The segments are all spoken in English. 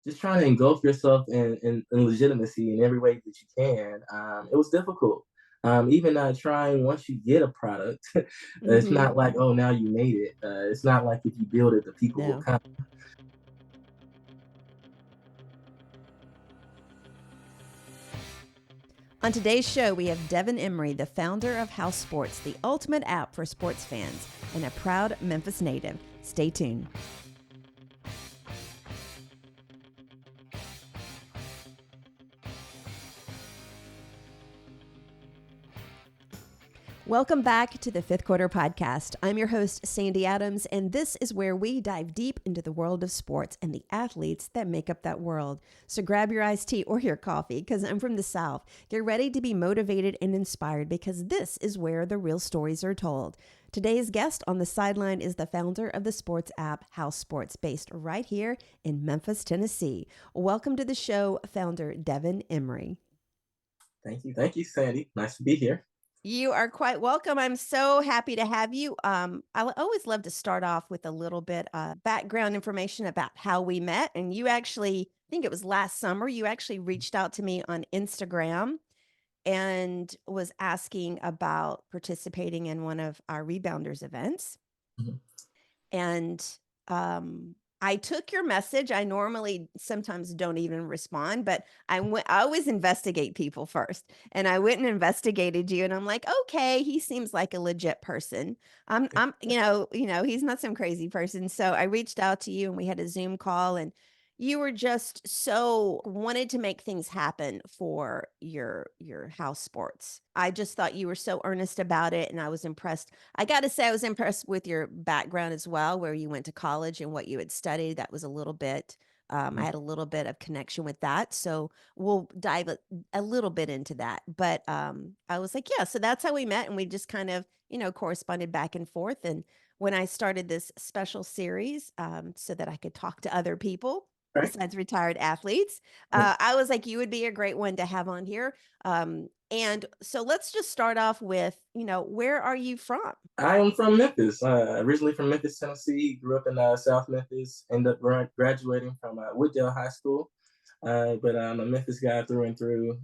just trying to engulf yourself in legitimacy in every way that you can. It was difficult. Even trying once you get a product, it's Hmm. not like, oh, now you made it. It's not like if you build it, the people will No. come. On today's show, we have Devin Emery, the founder of House Sports, the ultimate app for sports fans, and a proud Memphis native. Stay tuned. Welcome back to the Fifth Quarter Podcast. I'm your host, Sandy Adams, and this is where we dive deep into the world of sports and the athletes that make up that world. So grab your iced tea or your coffee, because I'm from the South. Get ready to be motivated and inspired, because this is where the real stories are told. Today's guest on the sideline is the founder of the sports app House Sports, based right here in Memphis, Tennessee. Welcome to the show, founder Devin Emery. Thank you, Sandy. Nice to be here. You are quite welcome. I'm so happy to have you. Always love to start off with a little bit background information about how we met. And you actually, I think it was last summer, you actually reached out to me on Instagram and was asking about participating in one of our Rebounders events. Mhm. And um, I took your message. I normally sometimes don't even respond, but I always investigate people first. And I went and investigated you, and I'm like, okay, he seems like a legit person. He's not some crazy person. So I reached out to you, and we had a Zoom call, and you were just so wanted to make things happen for your house sports. I just thought you were so earnest about it, and I was impressed. I got to say, I was impressed with your background as well, where you went to college and what you had studied. That was a little bit, I had a little bit of connection with that. So we'll dive a little bit into that. But I was like, yeah, so that's how we met. And we just kind of, corresponded back and forth. And when I started this special series so that I could talk to other people Right. besides retired athletes, I was like, you would be a great one to have on here. And so let's just start off with, where are you from? I am from Memphis, originally from Memphis, Tennessee. Grew up in South Memphis. Ended up graduating from Wooddale High School, but I'm a Memphis guy through and through.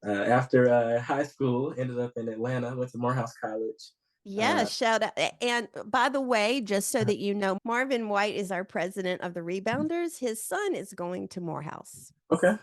After high school, ended up in Atlanta. Went to Morehouse College. Yeah, Uh, shout out. And by the way, just so that you know, Marvin White is our president of the Rebounders. His son is going to Morehouse. okay.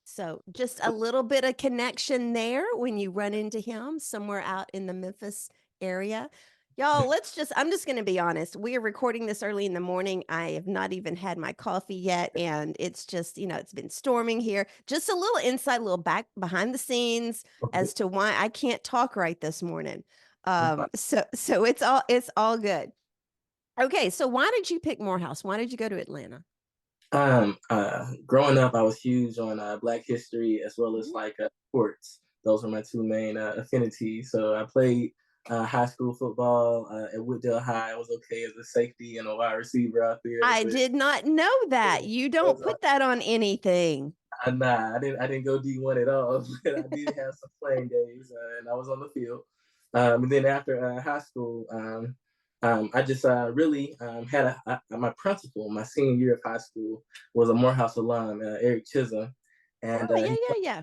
So just a little bit of connection there when you run into him somewhere out in the Memphis area. Y'all, I'm just going to be honest. We are recording this early in the morning. I have not even had my coffee yet. And it's just, it's been storming here. Just a little insight, a little back behind the scenes Okay. as to why I can't talk right this morning. I'm fine. So it's all good. Okay. So why did you pick Morehouse? Why did you go to Atlanta? Growing up, I was huge on Black history as well as Mhm. like sports. Those were my two main affinities. So I played high school football at Wooddale High. I was okay as a safety and a wide receiver out there, I but did not know that. You don't was, put that on anything. nah, I didn't go D1 at all. But I did have some playing days, and I was on the field. And then after high school, I just really had my principal, my senior year of high school, was a Morehouse alum, Eric Chisholm, and Oh, yeah, yeah, yeah.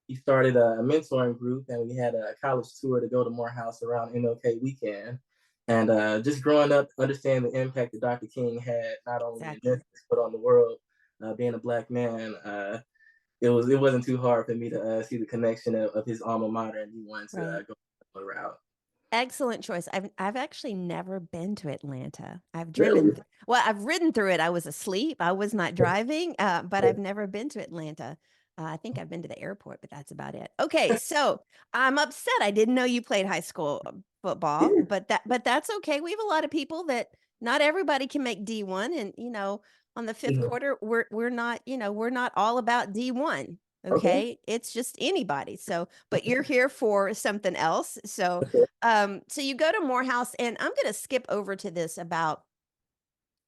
he started a mentoring group, and we had a college tour to go to Morehouse around MLK weekend. And just growing up, understanding the impact that Dr. King had not only in Exactly. Memphis but on the world, being a Black man, it wasn't too hard for me to see the connection of his alma mater, and he wanted to Right. go the route. Excellent choice. I've actually never been to Atlanta. Really? I've ridden through it. I was asleep. I was not driving, but I've never been to Atlanta. I think I've been to the airport, but that's about it. Okay, so I'm upset. I didn't know you played high school football, Yeah. but that's okay. We have a lot of people that not everybody can make D1, and on the fifth Mhm. quarter, we're not we're not all about D1. Okay. Okay, it's just anybody. So, but you're here for something else. So Okay. so you go to Morehouse, and I'm going to skip over to this about,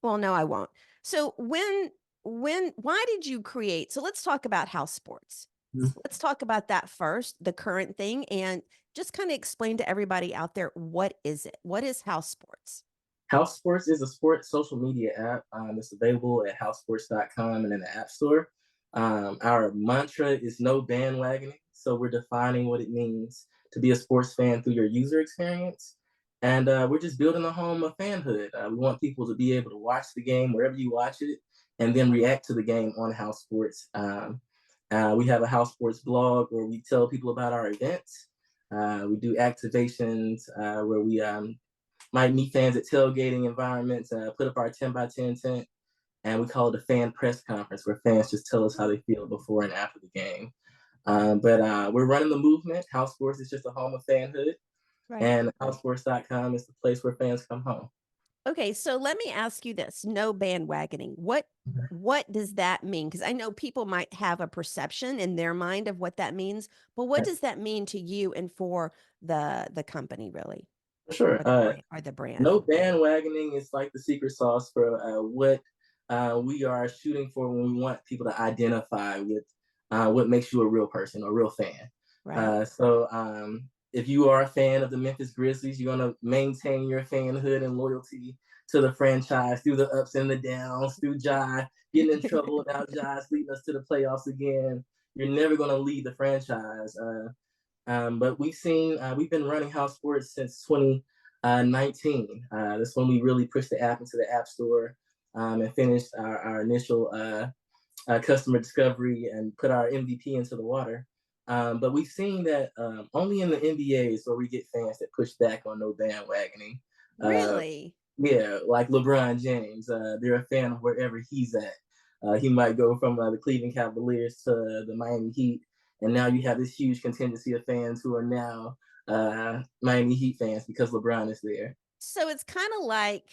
well, no, I won't. So why did you create? So let's talk about house sports. Mhm. Let's talk about that first, the current thing, and just kind of explain to everybody out there, what is it? What is house sports? House Sports is a sports social media app. It's available at housesports.com and in the App Store. Our mantra is no bandwagoning. So we're defining what it means to be a sports fan through your user experience. And we're just building a home of fanhood. We want people to be able to watch the game wherever you watch it and then react to the game on House Sports. We have a House Sports blog where we tell people about our events. We do activations where we might meet fans at tailgating environments, put up our 10 by 10 tent, and we call it a fan press conference where fans just tell us how they feel before and after the game. But we're running the movement. House Sports is just a home of fanhood, Right. and housesports.com is the place where fans come home. Okay, so let me ask you this: no bandwagoning. What does that mean? Because I know people might have a perception in their mind of what that means, but what does that mean to you and for the company really, For sure. or the brand? No bandwagoning is like the secret sauce for what we are shooting for when we want people to identify with what makes you a real person, a real fan. Right. If you are a fan of the Memphis Grizzlies, you're going to maintain your fanhood and loyalty to the franchise through the ups and the downs, through Jai getting in trouble, now Jai's leading us to the playoffs again. You're never going to leave the franchise. But we've been running House Sports since 2019. That's when we really pushed the app into the App Store and finished our initial customer discovery and put our MVP into the water. But we've seen that only in the NBA is where we get fans that push back on no bandwagoning. Really? Yeah, like LeBron James. They're a fan of wherever he's at. He might go from the Cleveland Cavaliers to the Miami Heat, and now you have this huge contingency of fans who are now Miami Heat fans because LeBron is there. So it's kind of like,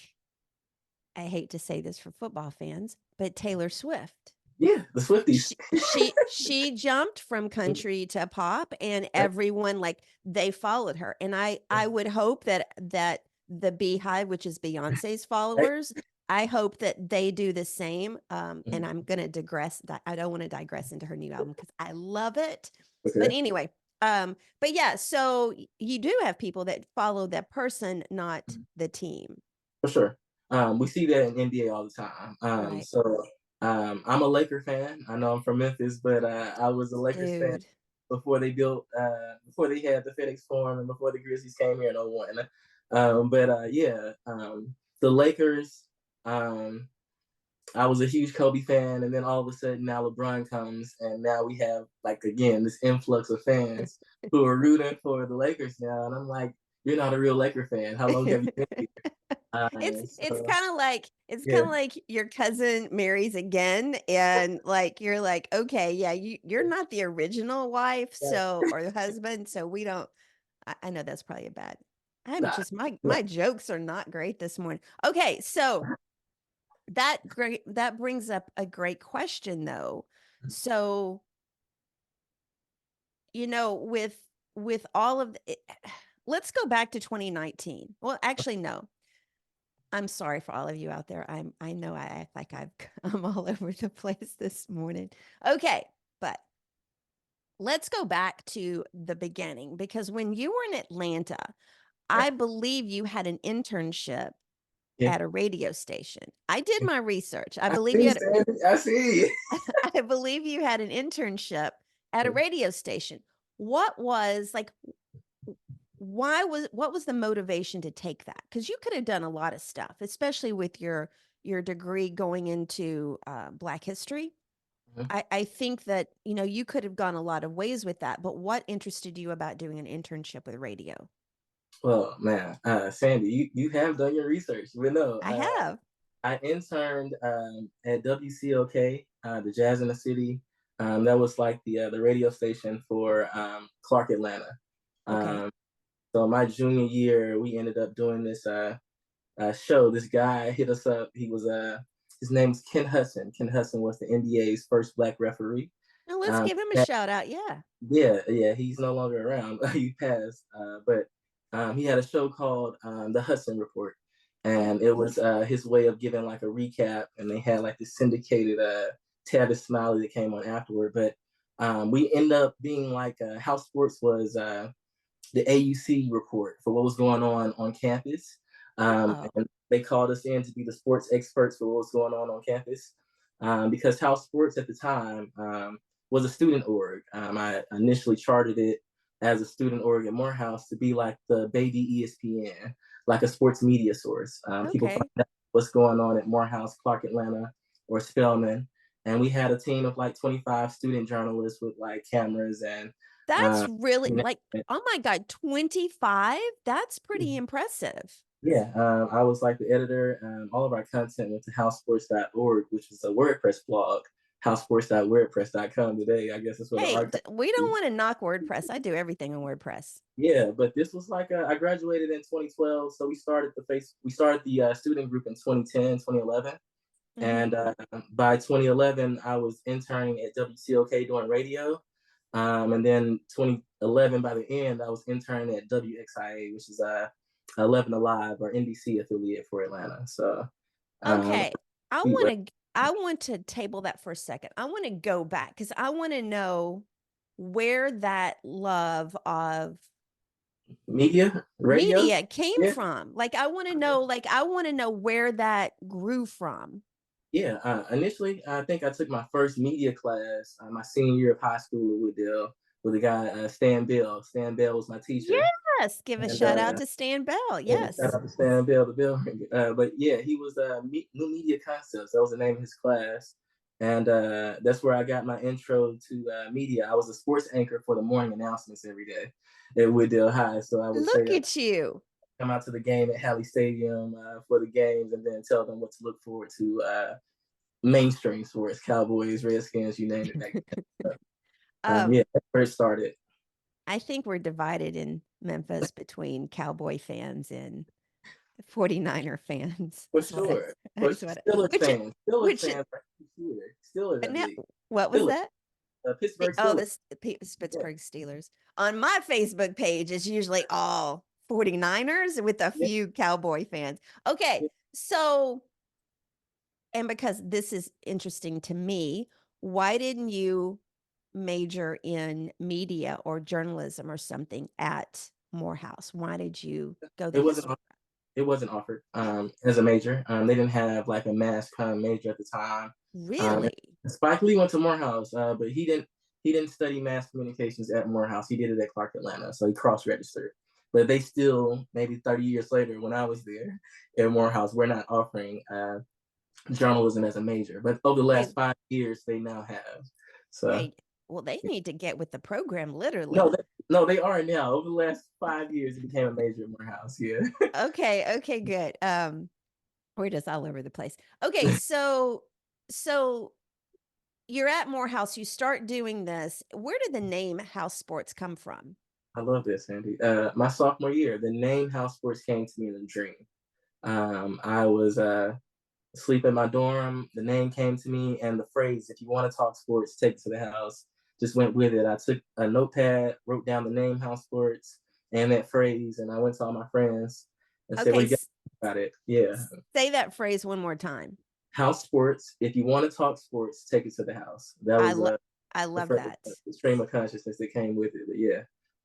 I hate to say this for football fans, but Taylor Swift. Yeah, the Swifties. She jumped from country to pop, and everyone, like, they followed her. And I would hope that the Beehive, which is Beyonce's followers, I hope that they do the same. And I'm gonna digress. That I don't want to digress into her new album because I love it. Okay. But anyway, but yeah, so you do have people that follow that person, not the team. For sure. We see that in NBA all the time. Right. I'm a Laker fan. I know I'm from Memphis, but I was a Lakers fan Dude. before they before they had the FedEx Forum and before the Grizzlies came here in '01. The Lakers, I was a huge Kobe fan, and then all of a sudden now LeBron comes, and now we have, like, again, this influx of fans who are rooting for the Lakers now, and I'm like, you're not a real Laker fan. How long have you been here? It's kind of like your cousin marries again, and like you're like, okay, yeah, you're not the original wife, so, or the husband, so we don't. I know that's probably a bad. I'm just my jokes are not great this morning. Okay, so that brings up a great question though. So, with all of let's go back to 2019. Well, actually, no. I'm sorry for all of you out there. I know I act like I'm all over the place this morning. Okay, but let's go back to the beginning, because when you were in Atlanta, I believe you had an internship at a radio station. I did my research. I believe you had I see. I believe you had an internship at a radio station. What was like what was the motivation to take that? Because you could have done a lot of stuff, especially with your degree going into Black history. I think that you could have gone a lot of ways with that. But what interested you about doing an internship with radio? Well, man, Sandy, you have done your research. We know. I have. I interned at WCOK, the Jazz in the City. That was like the radio station for Clark Atlanta. Okay. So my junior year, we ended up doing this show. This guy hit us up. He was his name's Ken Hudson. Ken Hudson was the NBA's first Black referee. Now let's give him a shout out. Yeah. Yeah. He's no longer around. He passed. But he had a show called The Hudson Report, and it was his way of giving like a recap. And they had like this syndicated Tavis Smiley that came on afterward. But we ended up being like House Sports was the AUC report for what was going on campus. And they called us in to be the sports experts for what was going on campus. Because House Sports at the time was a student org. I initially charted it as a student org at Morehouse to be like the baby ESPN, like a sports media source. People find Okay. out what's going on at Morehouse, Clark Atlanta, or Spelman. And we had a team of like 25 student journalists with like cameras and That's uh, really you like, oh my God, 25? That's pretty impressive. yeah, I was like the editor. All of our content went to housesports.org, which is a WordPress blog. Housesports.wordpress.com today. I guess that's what the Hey, archive we don't is. want to knock WordPress. I do everything on WordPress. Yeah, but this was like I graduated in 2012, so we started the student group in 2010, 2011, Hmm. and by 2011 I was interning at WCOK doing radio, and then 2011 by the end I was interning at WXIA, which is 11 Alive or NBC affiliate for Atlanta. So um, Okay. I want to table that for a second. I want to go back because I want to know where that love of media, radio, media came yeah. from. I want to know where that grew from. Yeah, initially, I think I took my first media class my senior year of high school at Wooddale with a guy, Stan Bell. Stan Bell was my teacher. Yes, give a And shout out to Stan Bell. yeah, shout Yes. out to Stan Bell, the Bell. But yeah, he was New Media Concepts. That was the name of his class. And that's where I got my intro to media. I was a sports anchor for the morning announcements every day at Wooddale High. So I would say, Look at you. come out to the game at Halley Stadium for the games and then tell them what to look forward to mainstream sports, Cowboys, Redskins, you name it. Back then. Um, Yeah, that's where it started. I think we're divided in Memphis between Cowboy fans and 49er fans. For That's what I, sure. For that's what, Steelers which, fans. Steelers which, fans are here. Steelers, I now, believe. what was Steelers. that? Pittsburgh Oh, Steelers. this Yeah. Pittsburgh Steelers. On my Facebook page, it's usually all 49ers with a Yeah. few Cowboy fans. Okay, Yeah. so, and because this is interesting to me, why didn't you major in media or journalism or something at Morehouse? Why did you go the It wasn't history? it wasn't offered as a major. They didn't have like a mass comm major at the time. Really? Spike Lee went to Morehouse, but he didn't study mass communications at Morehouse. He did it at Clark Atlanta, so he cross registered. But they still, maybe 30 years later, when I was there at Morehouse, we're not offering journalism as a major. But over the Hey, last 5 years, they now have. So hey, well, they need to get with the program, no, literally. no, they are now. Over the last 5 years, it became a major at Morehouse. Yeah. Okay, good. We're just all over the place. Okay, so you're at Morehouse, you start doing this. Where did the name House Sports come from? I love this, Andy. My sophomore year, the name House Sports came to me in a dream. I was asleep in my dorm. The name came to me, and the phrase, if you want to talk sports, take it to the house, just went with it. I took a notepad, wrote down the name House Sports and that phrase, and I went to all my friends and said, what Okay, do you got about it? Yeah. say that phrase one more time. House Sports, if you want to talk sports, take it to the house. That I was love I the love phrase, that. the stream of consciousness that came with it. But yeah.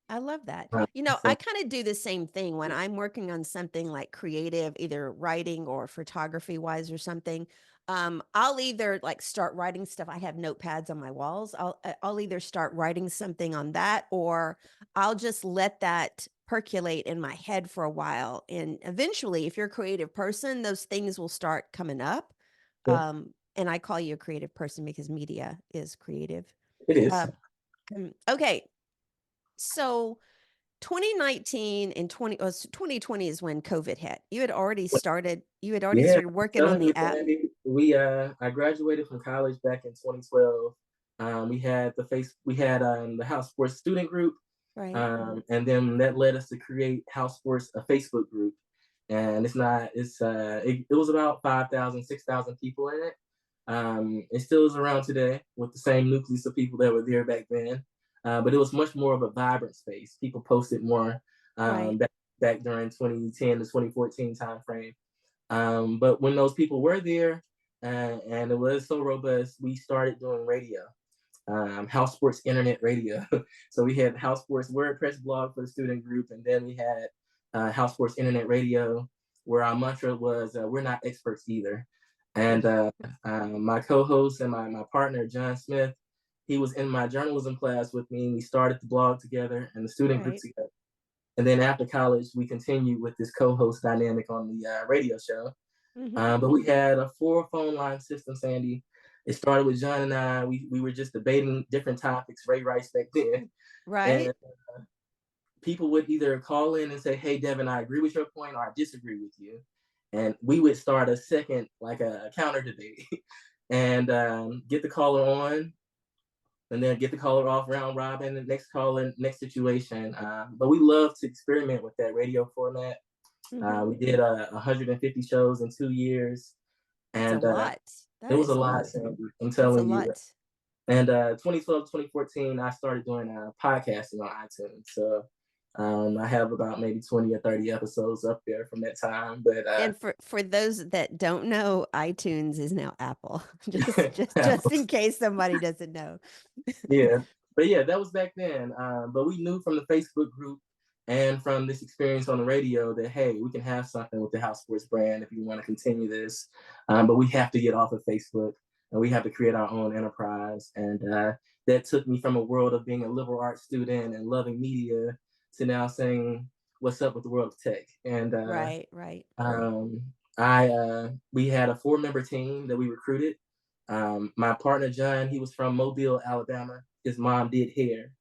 I love that. I So kind of do the same thing when I'm working on something like creative, either writing or photography wise or something. I'll either like start writing stuff. I have notepads on my walls. I'll either start writing something on that, or I'll just let that percolate in my head for a while. And eventually, if you're a creative person, those things will start coming up. yeah, And I call you a creative person because media is creative. it is. Um, okay, so 2019 and 2020 is when COVID hit. You had already started working on Telling the you, app. Andy, I graduated from college back in 2012. We had the House Sports student group, Right. and then that led us to create House Sports, a Facebook group. And it was about 5,000, 6,000 people in it. It still is around today with the same nucleus of people that were there back then. But it was much more of a vibrant space. People posted more Right. back during 2010 to 2014 timeframe. But when those people were there and it was so robust, we started doing radio, House Sports Internet Radio. So we had House Sports WordPress blog for the student group, and then we had House Sports Internet Radio. where our mantra was, we're not experts either. And my co-host and my partner, John Smith, he was in my journalism class with me. And we started the blog together and the student group Right. together. And then after college, we continued with this co-host dynamic on the radio show. Hmm. But we had a 4 phone line system, Sandy. It started with John and I. We were just debating different topics, Ray Rice back then. And Right. people would either call in and say, "Hey, Devin, I agree with your point, or I disagree with you." And we would start a second, like a counter debate, and get the caller on, and then get the caller off, round robin, the next caller, next situation. But we love to experiment with that radio format. Hmm. We did 150 shows in 2 years, That's a and lot. it That was a is a lot, lot. Sandy. I'm That's a telling you. lot. And 2012, 2014, I started doing podcasting on iTunes. So I have about maybe 20 or 30 episodes up there from that time. But And for those that don't know, iTunes is now Apple. Just in case somebody doesn't know. yeah, but yeah, that was back then. But we knew from the Facebook group and from this experience on the radio that, hey, we can have something with the House Sports brand if you want to continue this. But we have to get off of Facebook and we have to create our own enterprise. And that took me from a world of being a liberal arts student and loving media to now saying, what's up with the world of tech? And Right, right. um, we had a 4 member team that we recruited. My partner John, he was from Mobile, Alabama. His mom did hair.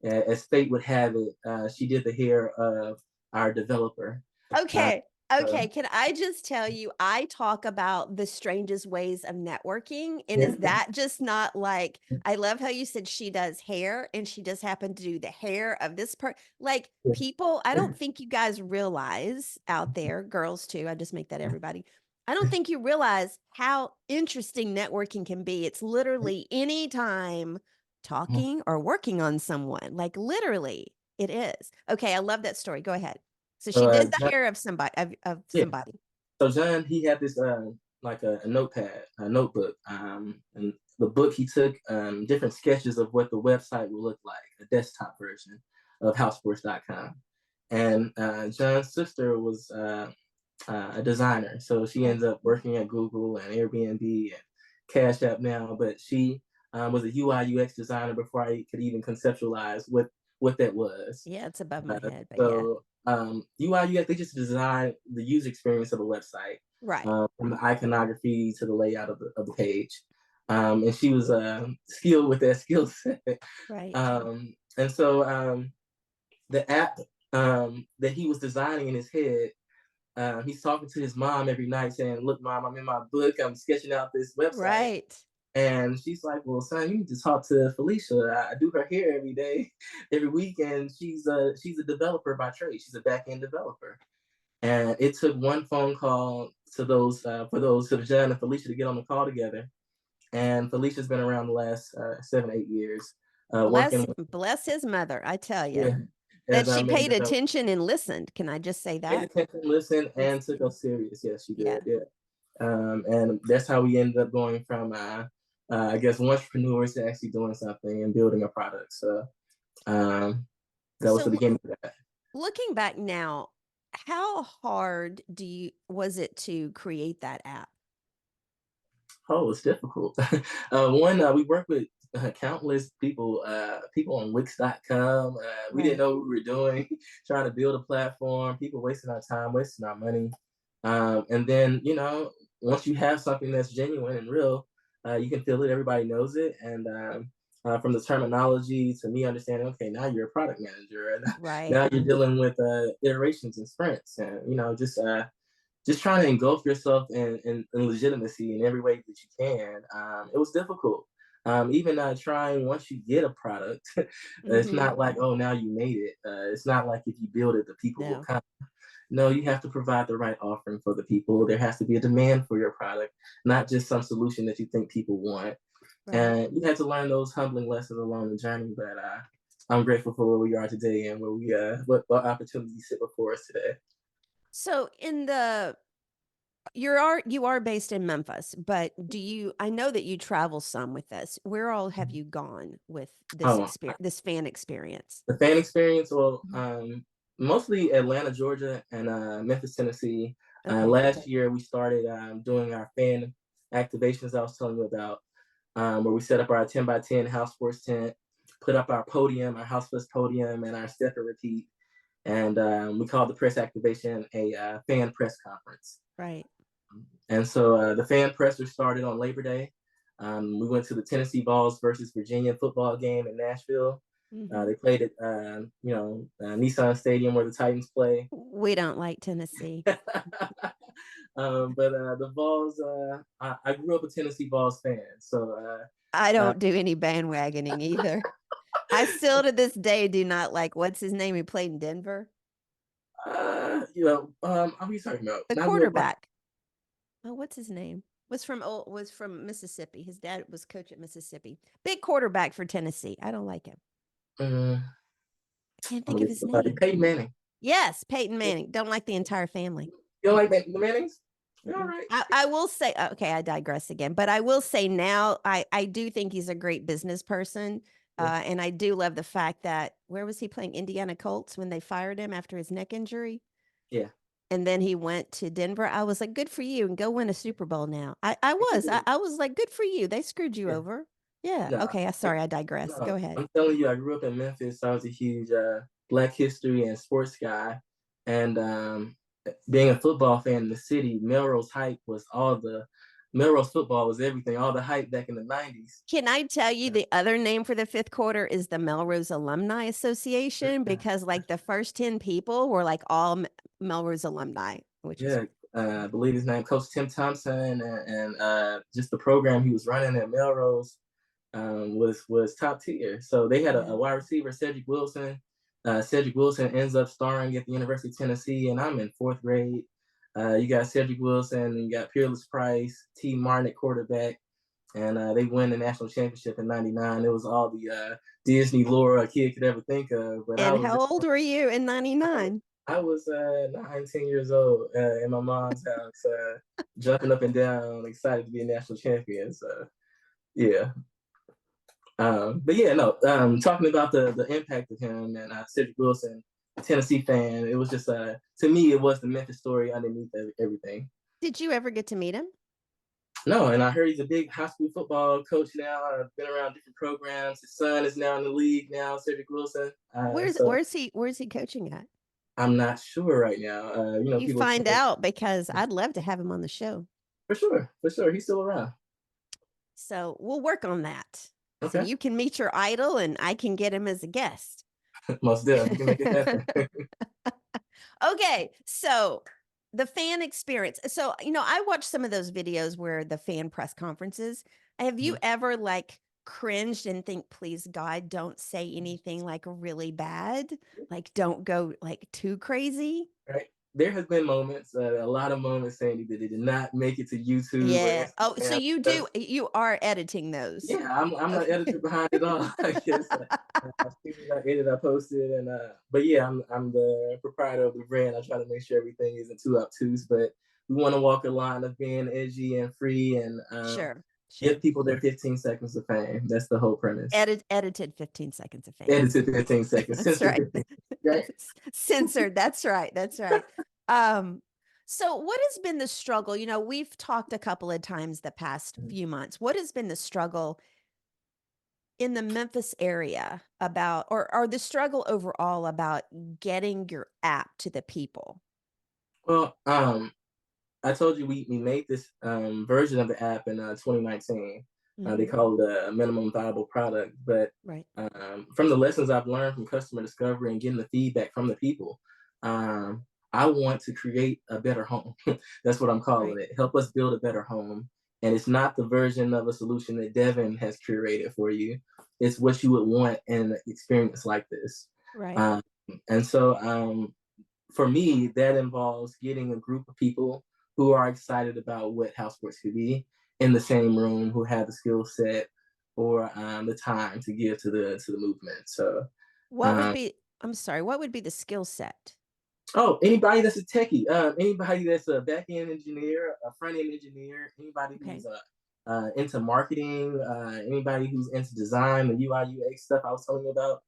As fate would have it, she did the hair of our developer. Uh, Okay. Okay. Can I just tell you, I talk about the strangest ways of networking. And is yeah, that just not like, I love how you said she does hair and she just happened to do the hair of this like people, I don't think you guys realize out there, girls too, I just make that everybody. I don't think you realize how interesting networking can be. It's literally any time talking or working on someone, like literally it is. Okay. I love that story. Go ahead. So she so did the John, hair of somebody of yeah. somebody. So John, he had this like a notepad, a notebook, and the book he took different sketches of what the website would look like, a desktop version of housesports.com. And John's sister was a designer, so she Okay. ends up working at Google and Airbnb and Cash App now. But she was a UI UX designer before I could even conceptualize what that was. Yeah, it's above my head, but yeah. So UI UX, they just design the user experience of a website, Right. from the iconography to the layout of the page. And she was skilled with that skill set. Right. And so the app that he was designing in his head, he's talking to his mom every night saying, "Look, mom, I'm in my book. I'm sketching out this website." Right. And she's like, "Well, son, you need to talk to Felicia. I do her hair every day, every week, and she's a developer by trade. She's a back end developer." And it took 1 phone call to those for those to John and Felicia to get on the call together. And Felicia's been around the last 7, 8 years, Bless working with, bless his mother, I tell you. yeah, That as our she main paid developer. attention and listened. Can I just say Paid that? attention, listened, It's and took us serious. Yes, she yeah. did. Yeah. And that's how we ended up going from, I guess, entrepreneurs to actually doing something and building a product. So that was So the beginning of that. looking back now, how hard was it to create that app? Oh, it's difficult. We worked with countless people, people on Wix.com. We didn't Right. know what we were doing, trying to build a platform, people wasting our time, wasting our money. And then, once you have something that's genuine and real, you can feel it, everybody knows it. And from the terminology to me understanding, okay, now you're a product manager, and Right. now you're dealing with iterations and sprints, and, just trying to engulf yourself in legitimacy in every way that you can. It was difficult. Even trying once you get a product, it's Mhm. not like, oh, now you made it. It's not like if you build it, the people will No. come. No, you have to provide the right offering for the people. There has to be a demand for your product, not just some solution that you think people want. Right. And you had to learn those humbling lessons along the journey. But I'm grateful for where we are today and where what opportunities sit before us today. So in the you are based in Memphis, but I know that you travel some with this. Where all have you gone with Oh, this fan experience? the fan experience, well, Mhm. mostly Atlanta, Georgia, and Memphis, Tennessee. Okay. Last year, we started doing our fan activations I was telling you about, where we set up our 10 by 10 house sports tent, put up our podium, our house first podium, and our step and repeat. And we called the press activation a fan press conference. Right. And so the fan presser started on Labor Day. We went to the Tennessee Vols versus Virginia football game in Nashville. Hmm. They played at, Nissan Stadium where the Titans play. We don't like Tennessee. But the Vols, I grew up a Tennessee Vols fan. So, I uh, don't do any bandwagoning either. I still to this day do not like what's his name? He played in Denver. what are you talking about? The Not Will Bryant. quarterback. Oh, what's his name? Was from Mississippi. His dad was coach at Mississippi. Big quarterback for Tennessee. I don't like him. Uh, I can't think of his name. Peyton Manning. Yes, Peyton Manning. Don't like the entire family. You don't like the Mannings? All Mm-mm. right. I will say, okay, I digress again, but I will say now, I do think he's a great business person. Yeah. And I do love the fact that where was he playing? Indiana Colts when they fired him after his neck injury? Yeah. And then he went to Denver. I was like, good for you, and go win a Super Bowl now. I was like, good for you. They screwed you Yeah. over. Yeah. No, Okay. Sorry, I digress. Go no. ahead. I'm telling you, I grew up in Memphis. So I was a huge Black history and sports guy. And being a football fan in the city, Melrose hype was Melrose football was everything, all the hype back in the 90s. Can I tell you the other name for the fifth quarter is the Melrose Alumni Association because like the first 10 people were like all Melrose alumni, which is Yeah, I believe his name, Coach Tim Thompson, and just the program he was running at Melrose was top tier. So they had yeah. a wide receiver, Cedric Wilson. Cedric Wilson ends up starring at the University of Tennessee, and I'm in fourth grade. You got Cedric Wilson, you got Peerless Price, T. Martin at quarterback, and they win the national championship in '99. It was all the Disney lore a kid could ever think of. But And how old were you in 99? I was 19 years old in my mom's house, jumping up and down, excited to be a national champion. So yeah. But yeah, no. Talking about the impact of him and Cedric Wilson, Tennessee fan, it was just to me it was the Memphis story underneath everything. Did you ever get to meet him? No, and I heard he's a big high school football coach now. I've been around different programs. His son is now in the league now, Cedric Wilson. So Where's he coaching at? I'm not sure right now. You People find change. out because I'd love to have him on the show. For sure, he's still around. So we'll work on that. So Okay, you can meet your idol and I can get him as a guest. most definitely, we can make it happen. Okay, so the fan experience. So, I watched some of those videos where the fan press conferences. Have you Mhm. ever like cringed and think, please God, don't say anything like really bad? Like, don't go like too crazy? Right. There has been moments, a lot of moments, Sandy, that it did not make it to YouTube or Yeah. Oh, so Instagram. you are editing those. Yeah, I'm the Okay. editor behind it all. I guess as soon as I edit, I post it, and but yeah, I'm the proprietor of the brand. I try to make sure everything isn't too obtuse, but we want to walk a line of being edgy and free, and Sure. give Sure. people their 15 seconds of fame. That's the whole premise. Edited 15 seconds of fame. Edited 15 seconds, That's censored right. 15. Right? Censored. That's right. That's right. Um, so what has been the struggle? We've talked a couple of times the past few months. What has been the struggle in the Memphis area about, or the struggle overall about getting your app to the people? Well, I told you we made this version of the app in 2019. They Hmm. call it a minimum viable product. But Right. from the lessons I've learned from customer discovery and getting the feedback from the people, I want to create a better home. That's what I'm calling Right. it. Help us build a better home. And it's not the version of a solution that Devin has curated for you. It's what you would want in an experience like this. Right. Um, and so for me, that involves getting a group of people who are excited about what house sports could be in the same room, who have the skill set or the time to give to the movement. So, um, I'm sorry, what would be the skill set? anybody that's a techie, anybody that's a back end engineer, a front end engineer, anybody Okay. who's into marketing, anybody who's into design, the UI UX stuff I was telling you about,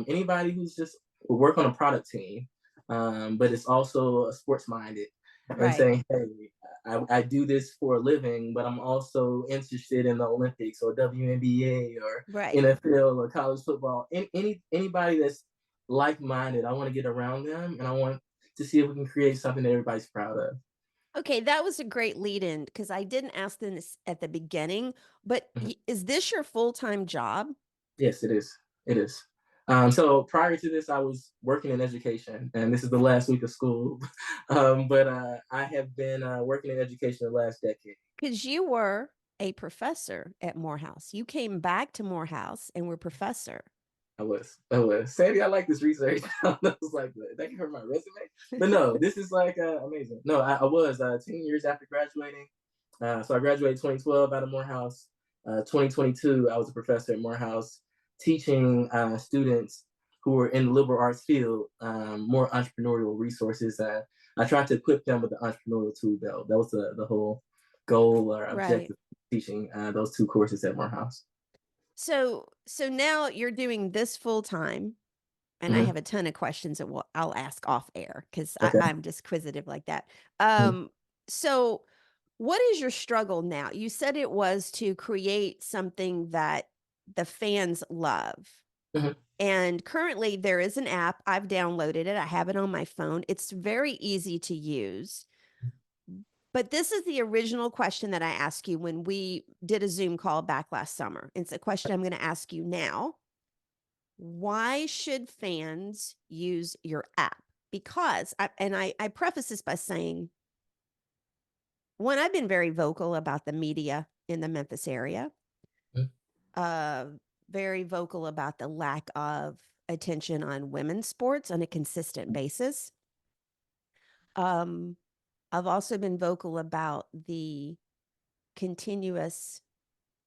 anybody who's just work on a product team, but it's also sports minded. and Right. saying, hey, I do this for a living, but I'm also interested in the Olympics or WNBA or Right. NFL or college football. Anybody that's like-minded, I want to get around them, and I want to see if we can create something that everybody's proud of. Okay, that was a great lead in because I didn't ask this at the beginning, but Mhm. is this your full-time job? Yes, it is. It is. So prior to this, I was working in education, and this is the last week of school. But I have been working in education the last decade. Because you were a professor at Morehouse. You came back to Morehouse and were professor. I was. I was. Sandy, I like this research. I was like, that can hurt my resume. But no, this is like amazing. No, I was 10 years after graduating. So I graduated 2012 out of Morehouse. 2022, I was a professor at Morehouse teaching students who were in the liberal arts field more entrepreneurial resources. I tried to equip them with the entrepreneurial tool belt. That was the whole goal or Right. objective of teaching those two courses at Morehouse. So now you're doing this full time, and I Hmm. have a ton of questions that I'll ask off air because Okay. I'm just quizzitive like that. Mhm. So what is your struggle now? You said it was to create something that the fans love. Mhm. And currently, there is an app. I've downloaded it. I have it on my phone. It's very easy to use. But this is the original question that I asked you when we did a Zoom call back last summer. It's a question I'm going to ask you now. Why should fans use your app? Because, I preface this by saying, one, I've been very vocal about the media in the Memphis area, Mhm. uh, very vocal about the lack of attention on women's sports on a consistent basis. Um, I've also been vocal about the continuous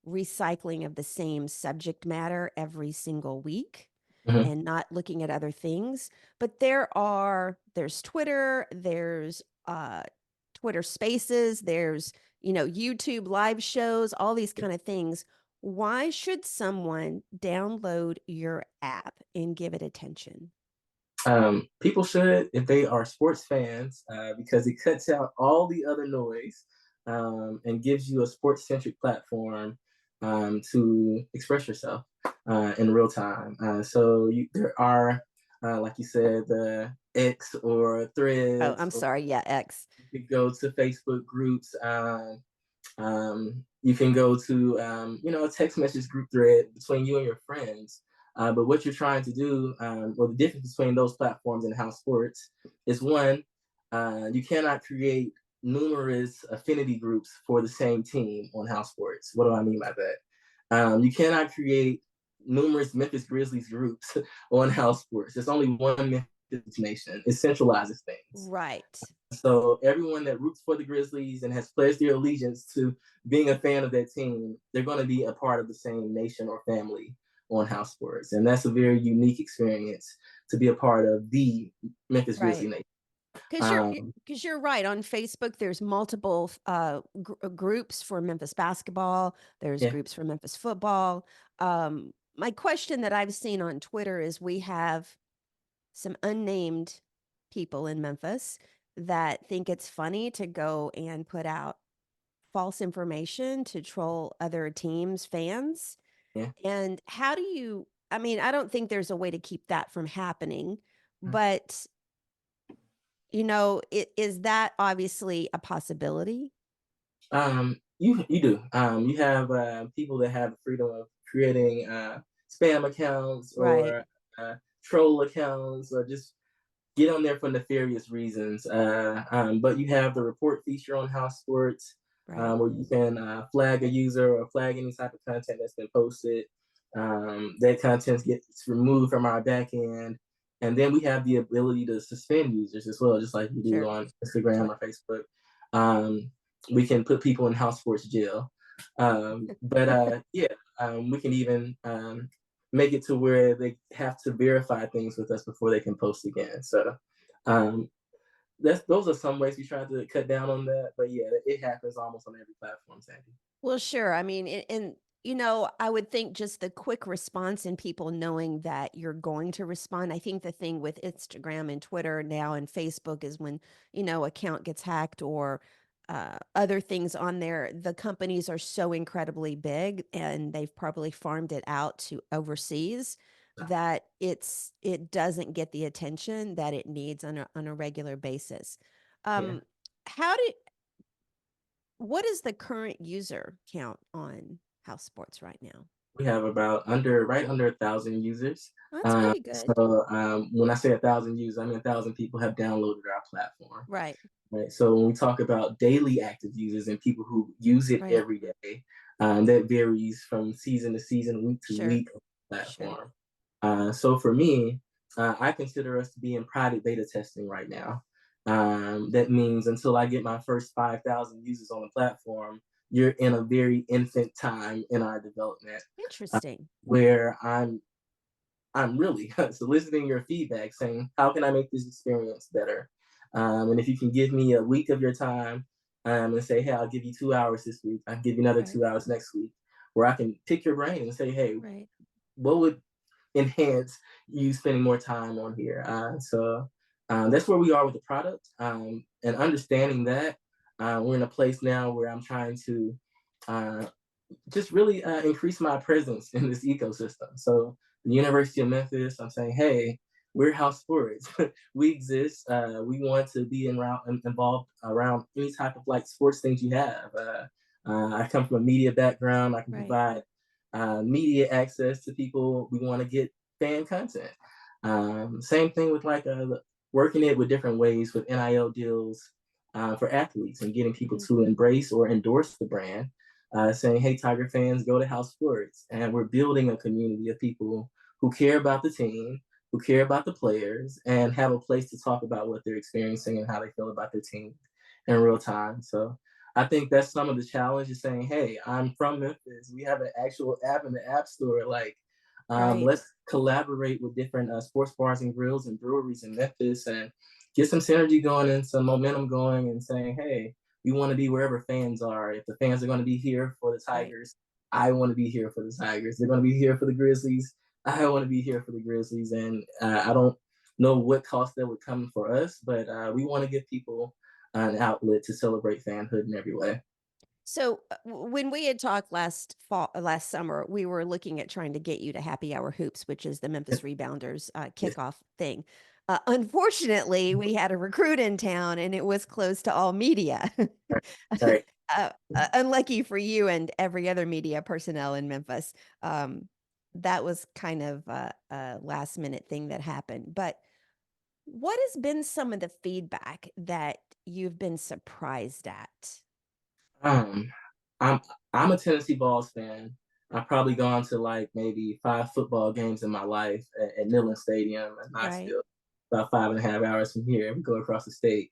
recycling of the same subject matter every single week Mhm. and not looking at other things. But there's Twitter, there's Twitter Spaces, there's, YouTube live shows, all these kind of things. Why should someone download your app and give it attention? People should, if they are sports fans, because it cuts out all the other noise and gives you a sports centric platform to express yourself in real time. There are, like you said, the X or Oh, Threads, I'm or sorry. Yeah, X. you could go to Facebook groups. You can go to, a text message group thread between you and your friends. But what you're trying to do, or the difference between those platforms and house sports, is one, you cannot create numerous affinity groups for the same team on house sports. What do I mean by that? You cannot create numerous Memphis Grizzlies groups on house sports. There's only one Memphis Nation. It centralizes things. Right. So everyone that roots for the Grizzlies and has pledged their allegiance to being a fan of that team, they're going to be a part of the same nation or family on house sports, and that's a very unique experience to be a part of the Memphis Grizzly Right. Nation. Because Um, you're right. On Facebook, there's multiple groups for Memphis basketball. There's yeah, groups for Memphis football. My question that I've seen on Twitter is we have some unnamed people in Memphis that think it's funny to go and put out false information to troll other teams' fans. yeah. And how do you, I mean, I don't think there's a way to keep that from happening, but is that obviously a possibility? You do. You have people that have the freedom of creating spam accounts Right, or troll accounts or just get on there for nefarious reasons. But you have the report feature on House Sports right, where you can flag a user or flag any type of content that's been posted. That content gets removed from our back end. And then we have the ability to suspend users as well, just like you do sure. on Instagram Right. or Facebook. Um, we can put people in house sports jail. We can even make it to where they have to verify things with us before they can post again. So um, those are some ways we try to cut down on that. But yeah, it happens almost on every platform, Sandy. Well, sure. I mean, and I would think just the quick response and people knowing that you're going to respond. I think the thing with Instagram and Twitter now and Facebook is when, account gets hacked or other things on there, the companies are so incredibly big and they've probably farmed it out to overseas that it doesn't get the attention that it needs on a regular basis. Yeah. Um, how did what is the current user count on House Sports right now? We have about right under 1,000 users. That's pretty good. When I say 1,000 users, I mean 1,000 people have downloaded our platform. Right, Right. So when we talk about daily active users and people who use it right. every day, that varies from season to season, week to Sure, week on the sure. platform. So for me, I consider us to be in private beta testing right now. That means until I get my first 5,000 users on the platform, you're in a very infant time in our development, uh, Interesting. where I'm really soliciting your feedback, saying, how can I make this experience better? And if you can give me a week of your time and say, hey, I'll give you 2 hours this week, I'll give you another Right, 2 hours next week, where I can pick your brain and say, hey, right, what would enhance you spending more time on here? That's where we are with the product. And understanding that, we're in a place now where I'm trying to uh, just really increase my presence in this ecosystem. So the University of Memphis, I'm saying, hey, we're House Sports. We exist. We want to be involved around any type of like sports things you have. I come from a media background. I can right. provide media access to people. We want to get fan content. Same thing with like working it with different ways with NIL deals for athletes and getting people Mhm. to embrace or endorse the brand, saying, hey, Tiger fans, go to House Sports. And we're building a community of people who care about the team, who care about the players, and have a place to talk about what they're experiencing and how they feel about their team in real time. So I think that's some of the challenge is saying, hey, I'm from Memphis. We have an actual app in the App Store. Like, Right. let's collaborate with different sports bars and grills and breweries in Memphis and get some synergy going and some momentum going and saying, hey, we want to be wherever fans are. If the fans are going to be here for the Right. Tigers, I want to be here for the Tigers. They're going to be here for the Grizzlies. I want to be here for the Grizzlies. And I don't know what cost that would come for us, but we want to give people an outlet to celebrate fanhood in every way. So when we had talked last summer, we were looking at trying to get you to Happy Hour Hoops, which is the Memphis Rebounders Yes. kickoff thing. Unfortunately, we had a recruit in town and it was closed to all media. All right. Unlucky for you and every other media personnel in Memphis. Um, that was kind of a last minute thing that happened. But what has been some of the feedback that you've been surprised at? Um, I'm I'm a Tennessee Vols fan. I've probably gone to like maybe 5 football games in my life at Neyland Stadium in Right. Knoxville, about 5.5 hours from here. We go across the state.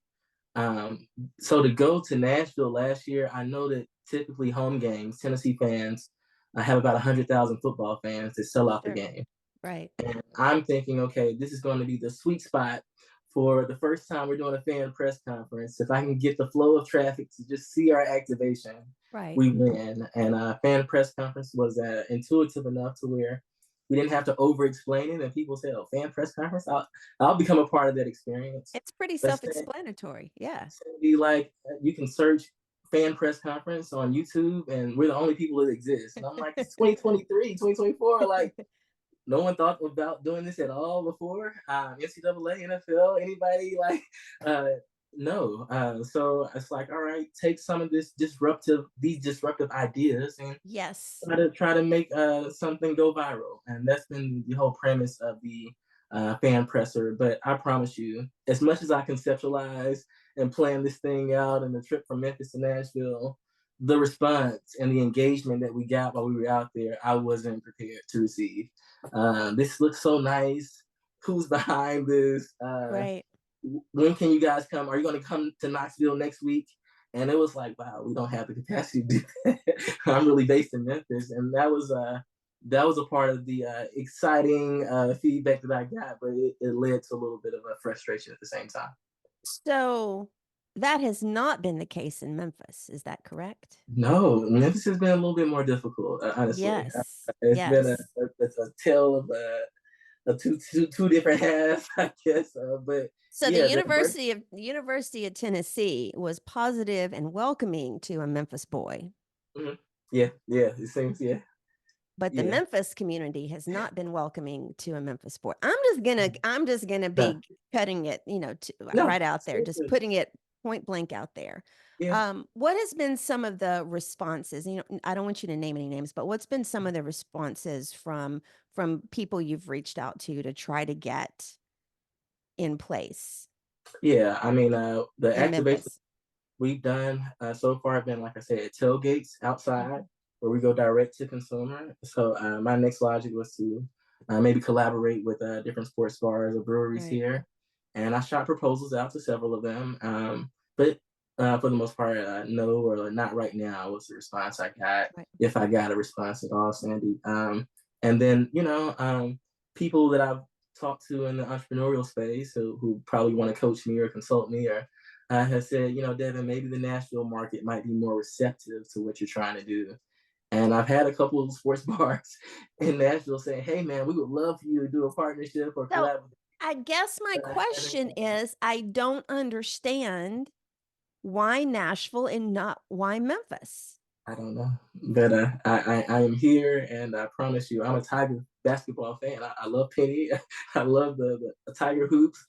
So to go to Nashville last year, I know that typically home games, Tennessee fans, I have about 100,000 football fans that sell out the Sure. game. Right. And I'm thinking, okay, this is going to be the sweet spot for the first time we're doing a fan press conference. If I can get the flow of traffic to just see our activation, Right. we win. And fan press conference was intuitive enough to where we didn't have to over explain it. And people said, oh, fan press conference, I'll become a part of that experience. It's pretty But then self-explanatory. Yeah. be like, you can search fan press conference on YouTube and we're the only people that exist. And I'm like, it's 2023, 2024. Like, no one thought about doing this at all before. NCAA, NFL, anybody like, uh, no. So it's like, all right, take some of these disruptive ideas and Yes. try to make something go viral. And that's been the whole premise of the fan presser. But I promise you, as much as I conceptualize and plan this thing out and the trip from Memphis to Nashville, the response and the engagement that we got while we were out there, I wasn't prepared to receive. This looks so nice. Who's behind this? Right. When can you guys come? Are you going to come to Knoxville next week? And it was like, wow, we don't have the capacity to do that. I'm really based in Memphis, and that was a part of the exciting feedback that I got, but it led to a little bit of a frustration at the same time. So That has not been the case in Memphis. Is that correct? No, Memphis has been a little bit more difficult, honestly. Yes. It's been Yes. a tale of two different halves, I guess. But So yeah, The University of Tennessee was positive and welcoming to a Memphis boy, mhm. Yeah, yeah, it seems, yeah, but the yeah. Memphis community has not been welcoming to a Memphis boy. I'm just gonna No, be cutting it, no, right out there, just seriously, putting it point blank out there. yeah. What has been some of the responses? I don't want you to name any names, but what's been some of the responses from people you've reached out to try to get in place Yeah, I mean, the in activation Memphis? we've done so far have been, like I said, tailgates outside Mhm. where we go direct to consumer. So my next logic was to maybe collaborate with different sports bars or breweries Right, here, and I shot proposals out to several of them. But for the most part, no or not right now was the response I got, right. if I got a response at all, Sandy. And then people that I've talked to in the entrepreneurial space who probably want to coach me or consult me or has said, Devin, maybe the Nashville market might be more receptive to what you're trying to do. And I've had a couple of sports bars in Nashville saying, hey, man, we would love for you to do a partnership or So, collaborate. I guess my But question is, I don't understand why Nashville and not why Memphis? I don't know. But I am here, and I promise you, I'm a Tiger basketball fan. I love Penny. I love the Tiger hoops.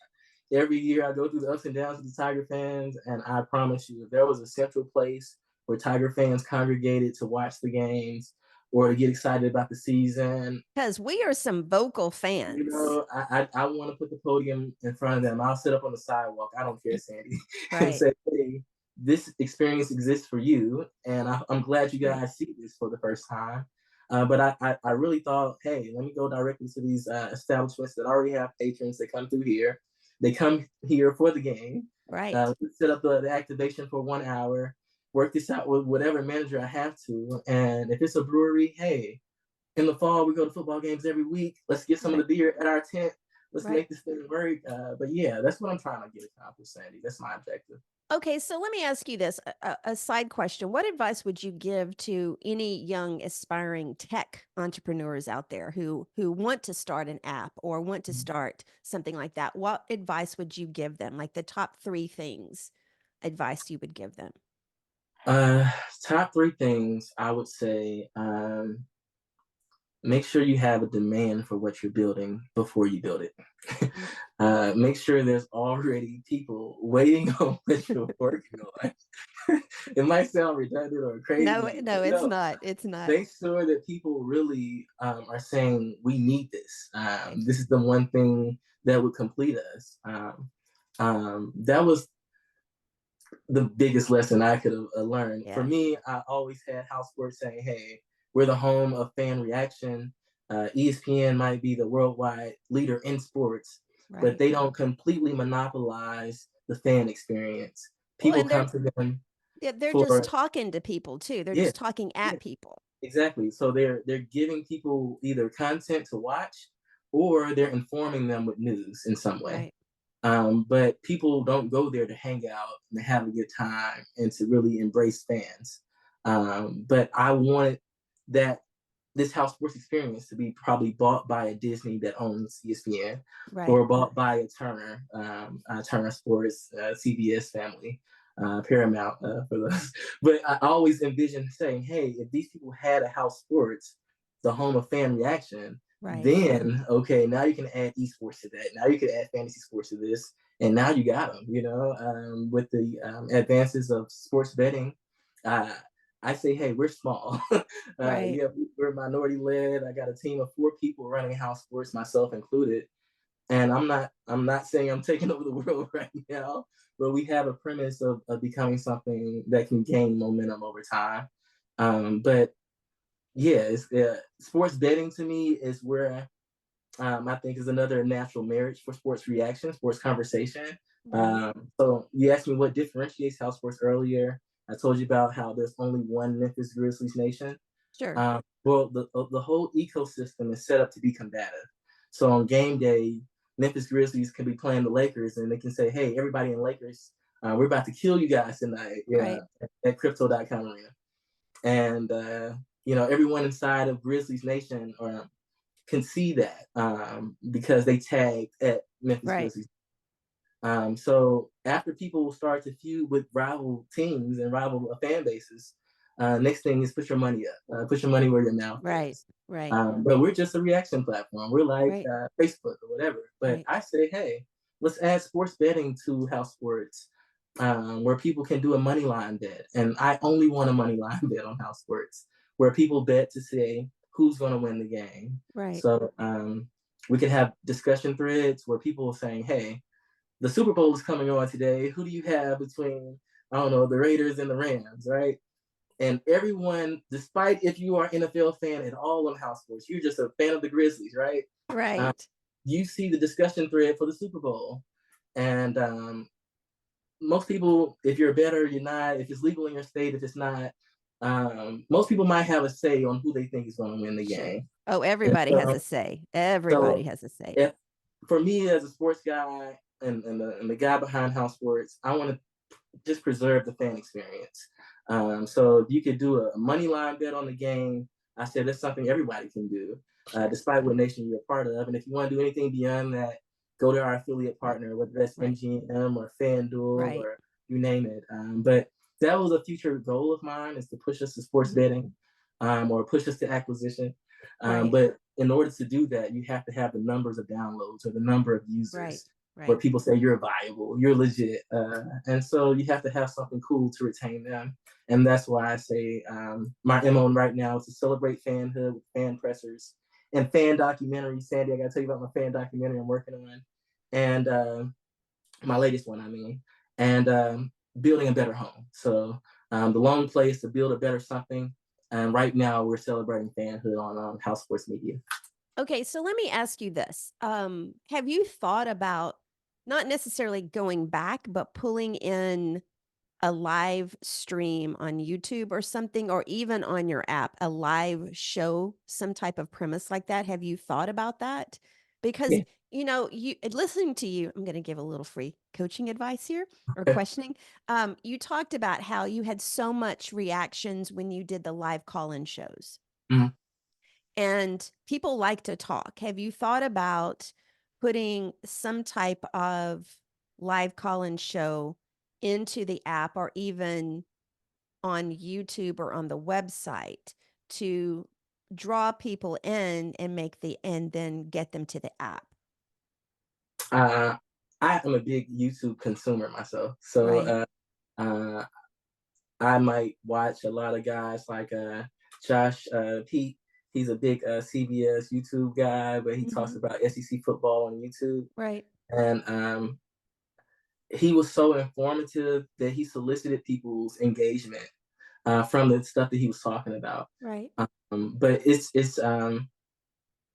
Every year I go through the ups and downs of the Tiger fans, and I promise you, if there was a central place where Tiger fans congregated to watch the games or to get excited about the season, Because we are some vocal fans. I want to put the podium in front of them. I'll sit up on the sidewalk. I don't care, Sandy, and Right, say, hey, this experience exists for you, and I'm glad you right. guys see this for the first time. But I really thought, hey, let me go directly to these establishments that already have patrons that come through here. They come here for the game, Right. set up the activation for 1 hour, work this out with whatever manager I have to. And if it's a brewery, hey, in the fall, we go to football games every week. Let's get some of the Right. beer at our tent. Let's Right. make this thing work. But yeah, that's what I'm trying to get accomplished, Sandy. That's my objective. Okay, so let me ask you this, a side question. What advice would you give to any young aspiring tech entrepreneurs out there who want to start an app or want to start something like that? What advice would you give them? Like the top three things advice you would give them? Uh, Top three things I would say. Make sure you have a demand for what you're building before you build it. Mm. Make sure there's already people waiting on what you're working on. It might sound redundant or No, crazy, but no, it's not. It's not. make sure that people really are saying, we need this. Right. This is the one thing that would complete us. That was the biggest lesson I could have learned. For Yeah. me, I always had House Sports saying, hey, we're the home of fan reaction. ESPN might be the worldwide leader in sports, but Right. they don't completely monopolize the fan experience. Well, People and come to them they're just for, talking to people too. They're yeah, just talking yeah, at people. exactly. So they're giving people either content to watch or they're informing them with news in some way. Right. But people don't go there to hang out and have a good time and to really embrace fans. But I wanted that this house sports experience to be probably bought by a Disney that owns ESPN Right. or bought by a Turner, Turner Sports, CBS family, Paramount for those. But I always envisioned saying, hey, if these people had a house sports, the home of fan reaction, Right. then okay, now you can add esports to that. Now you can add fantasy sports to this, and now you got them. With the advances of sports betting, uh, I say, hey, we're small. Right. Yeah, we're minority led. I got a team of 4 people running house sports, myself included. And I'm not saying I'm taking over the world right now, but we have a premise of becoming something that can gain momentum over time. But yeah, sports betting to me is where I think is another natural marriage for sports reaction, sports conversation. Right. So you asked me what differentiates house sports earlier. I told you about how there's only one Memphis Grizzlies nation. Sure. Well, the whole ecosystem is set up to be combative. So on game day, Memphis Grizzlies can be playing the Lakers, and they can say, "Hey, everybody in Lakers we're about to kill you guys tonight, Right. at Crypto.com Arena. And, everyone inside of Grizzlies Nation can see that because they tagged at Memphis Right. Grizzlies. So after people start to feud with rival teams and rival fan bases, next thing is put your money up, put your money where your mouth Right. is. Right. But we're just a reaction platform. We're like Right. Facebook or whatever. But Right. I say, hey, let's add sports betting to House Sports, where people can do a money line bet. And I only want a money line bet on House Sports, where people bet to say who's going to win the game. Right. So we can have discussion threads where people are saying, hey, the Super Bowl is coming on today. Who do you have between, I don't know, the Raiders and the Rams, right? And everyone, despite if you are an NFL fan at all on House Sports, you're just a fan of the Grizzlies, right? Uh, Right. you see the discussion thread for the Super Bowl. And most people, if you're a bettor, you're not. If it's legal in your state, if it's not, most people might have a say on who they think is going to win the Sure. game. Oh, And everybody has a say. Everybody so has a say. if, for me as a sports guy and the guy behind House Sports, I want to just preserve the fan experience. So if you could do a money line bet on the game, I said that's something everybody can do, despite what nation you're a part of. And if you want to do anything beyond that, go to our affiliate Right. partner, whether that's Right. MGM or FanDuel Right. or you name it. But that was a future goal of mine, is to push us to sports Mhm. betting, or push us to acquisition. Right. But in order to do that, you have to have the numbers of downloads or the number of Right. users where Right. people say you're viable, you're legit. And so you have to have something cool to retain them. And that's why I say my MO right now is to celebrate fanhood with fan pressers and fan documentaries. Sandy, I got to tell you about my fan documentary I'm working on. And my latest one, I mean, and building a better home. So the lone place to build a better something. And right now we're celebrating fanhood on House Sports Media. Okay, so let me ask you this. Have you thought about not necessarily going back, but pulling in a live stream on YouTube or something, or even on your app, a live show, some type of premise like that? Have you thought about that? Because, Yeah. you listening to you, I'm going to give a little free coaching advice here or questioning. You talked about how you had so much reactions when you did the live call-in shows. Mhm. And people like to talk. Have you thought about putting some type of live call-in show into the app or even on YouTube or on the website to draw people in and then get them to the app? Uh, I am a big YouTube consumer myself. So Right. uh, I might watch a lot of guys like Josh Pete. He's a big CBS YouTube guy, but he talks Mhm. about SEC football on YouTube. Right. And he was so informative that he solicited people's engagement from the stuff that he was talking about. Right. But it's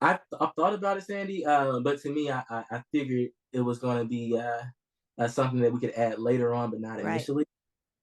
I've thought about it, Sandy. But to me, I figured it was going to be something that we could add later on, but not Right. initially.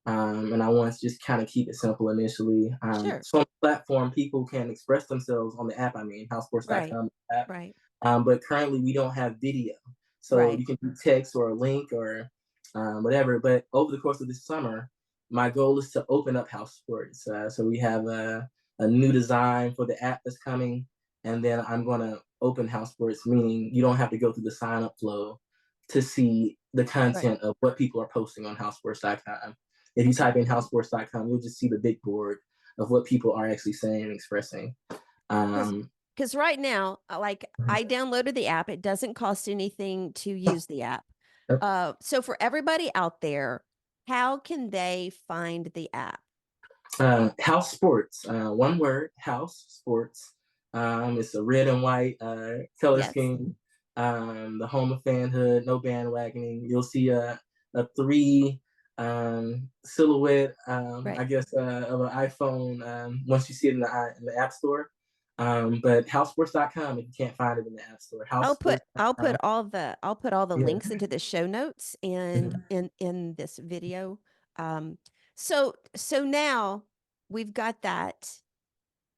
And I want to just kind of keep it simple initially. Sure. So on the platform, people can express themselves on the app. I mean, Right. housesports.com app. Right. But currently, we don't have video, so Right. you can do text or a link or whatever. But over the course of this summer, my goal is to open up House Sports. So we have a new design for the app that's coming, and then I'm going to open House Sports, meaning you don't have to go through the sign up flow to see the Right. content of what people are posting on housesports.com. If you Okay. type in housesports.com, you'll just see the big board of what people are actually saying and expressing. Because Um, because right now, like I downloaded the app. It doesn't cost anything to use the app. So for everybody out there, how can they find the app? House Sports, one word, House Sports. It's a red and white color Yes. scheme. The home of fanhood, no bandwagoning. You'll see a three silhouette, Right. I guess, of an iPhone once you see it in the App Store. But housesports.com if you can't find it in the App Store. I'll put Housesports.com. all the Yeah. links into the show notes and in this video. Um, so now we've got that,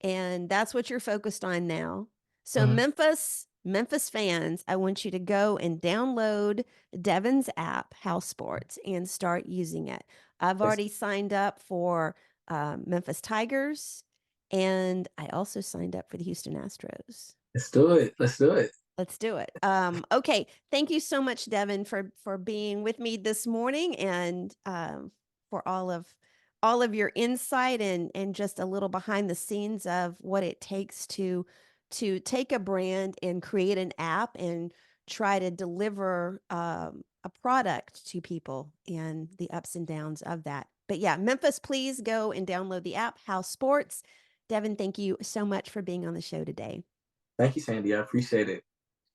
and that's what you're focused on now. So Mhm. Memphis Memphis fans, I want you to go and download Devin's app, House Sports, and start using it. I've Let's, already signed up for Memphis Tigers, and I also signed up for the Houston Astros. let's do it. Let's do it. Let's do it. Okay. Thank you so much, Devin, for being with me this morning and for all of your insight and just a little behind the scenes of what it takes to take a brand and create an app and try to deliver a product to people and the ups and downs of that. But yeah, Memphis, please go and download the app, House Sports. Devin, thank you so much for being on the show today. Thank you, Sandy. I appreciate it.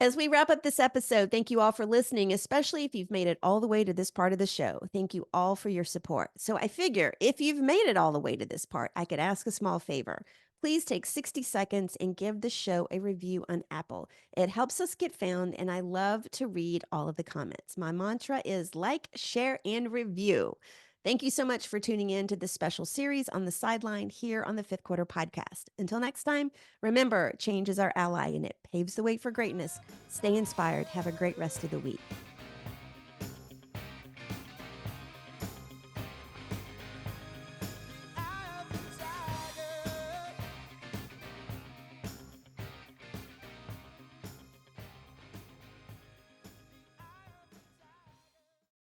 As we wrap up this episode, thank you all for listening, especially if you've made it all the way to this part of the show. Thank you all for your support. So I figure if you've made it all the way to this part, I could ask a small favor. Please take 60 seconds and give the show a review on Apple. It helps us get found, and I love to read all of the comments. My mantra is like, share, and review. Thank you so much for tuning in to this special series on the sideline here on the Fifth Quarter Podcast. Until next time, remember, change is our ally and it paves the way for greatness. Stay inspired. Have a great rest of the week.